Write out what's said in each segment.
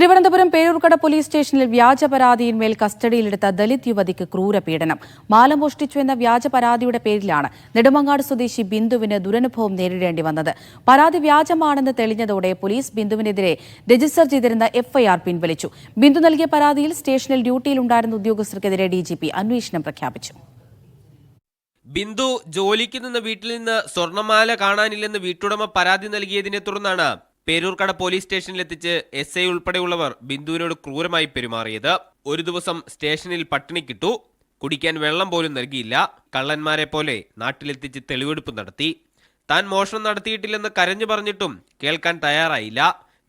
Thiruvananthapuram Peroorkada police സ്റ്റേഷനിൽ വ്യാജ പരാതിയിന്മേൽ കസ്റ്റഡിയിലെടുത്ത ദലിത് യുവതിക്ക് ക്രൂരപീഡനം. മാല മോഷ്ടിച്ചു എന്ന വ്യാജ പരാതിയുടെ പേരിലാണ് നെടുമങ്ങാട് സ്വദേശി ബിന്ദുവിന് ദുരനുഭവം നേരിടേണ്ടി വന്നത്. പരാതി വ്യാജമാണെന്ന് തെളിഞ്ഞതോടെ പോലീസ് ബിന്ദുവിനെതിരെ രജിസ്റ്റർ ചെയ്തിരുന്ന എഫ്ഐആർ പിൻവലിച്ചു. ബിന്ദു നൽകിയ പരാതിയിൽ സ്റ്റേഷനിൽ ഡ്യൂട്ടിയിലുണ്ടായിരുന്ന ഉദ്യോഗസ്ഥർക്കെതിരെ ഡിജിപി അന്വേഷണം പ്രഖ്യാപിച്ചു. ബിന്ദു ജോലിക്ക് നിന്ന് വീട്ടിൽ നിന്ന് സ്വർണ്ണമാല കാണാനില്ലെന്ന് വീട്ടുടമ പരാതി നൽകിയതിനെ തുടർന്നാണ് പേരൂർക്കട പോലീസ് സ്റ്റേഷനിലെത്തിച്ച് SI ഉൾപ്പെടെയുള്ളവർ ബിന്ദുവിനോട് ക്രൂരമായി പെരുമാറിയത്. ഒരു ദിവസം സ്റ്റേഷനിൽ പട്ടിണിക്കിട്ടു, കുടിക്കാൻ വെള്ളം പോലും നൽകിയില്ല. കള്ളന്മാരെ പോലെ നാട്ടിലെത്തിച്ച് തെളിവെടുപ്പ് നടത്തി. താൻ മോഷണം നടത്തിയിട്ടില്ലെന്ന് കരഞ്ഞു പറഞ്ഞിട്ടും കേൾക്കാൻ തയ്യാറായില്ല.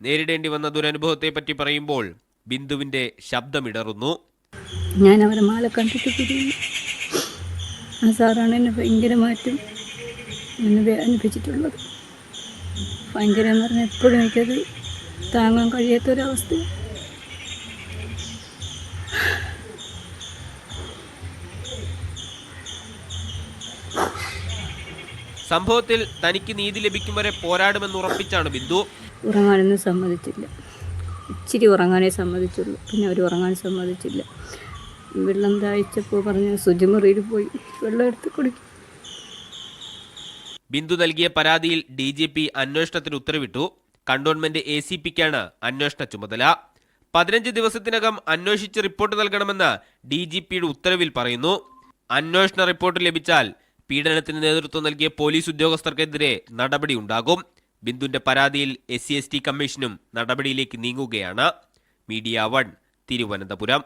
നേരിടേണ്ടി വന്ന ദുരനുഭവത്തെപ്പറ്റി പറയുമ്പോൾ ബിന്ദുവിന്റെ ശബ്ദമിടറുന്നു. ഞാൻ അവരെ മാല കണ്ടിട്ട് ആ സാറാണ് എന്നെ ഭയങ്കരമായിട്ടും അനുഭവിച്ചിട്ടുള്ളത്. ഭയങ്കര എന്ന് പറഞ്ഞാൽ എപ്പോഴും എനിക്കത് താങ്ങാൻ കഴിയാത്തൊരവസ്ഥ. സംഭവത്തിൽ തനിക്ക് നീതി ലഭിക്കും വരെ പോരാടുമെന്ന് ഉറപ്പിച്ചാണ് ബിന്ദു. ഉറങ്ങാനൊന്നും സമ്മതിച്ചില്ല. ഇച്ചിരി ഉറങ്ങാനേ സമ്മതിച്ചുള്ളൂ. പിന്നെ അവർ ഉറങ്ങാൻ സമ്മതിച്ചില്ല. വെള്ളം ദാഹിച്ചപ്പോൾ പറഞ്ഞ് ശുചിമുറിയിൽ പോയി വെള്ളം എടുത്ത് കുടിക്കും. ബിന്ദു നൽകിയ പരാതിയിൽ DGP അന്വേഷണത്തിന് ഉത്തരവിട്ടു. കണ്ടോൺമെന്റ് ACPക്കാണ് അന്വേഷണ ചുമതല. 15 ദിവസത്തിനകം അന്വേഷിച്ച് റിപ്പോർട്ട് നൽകണമെന്ന് DGPയുടെ ഉത്തരവിൽ പറയുന്നു. അന്വേഷണ റിപ്പോർട്ട് ലഭിച്ചാൽ പീഡനത്തിന് നേതൃത്വം നൽകിയ പോലീസ് ഉദ്യോഗസ്ഥർക്കെതിരെ നടപടിയുണ്ടാകും. ബിന്ദുവിന്റെ പരാതിയിൽ SC/ST കമ്മീഷനും നടപടിയിലേക്ക് നീങ്ങുകയാണ്. മീഡിയ 1 തിരുവനന്തപുരം.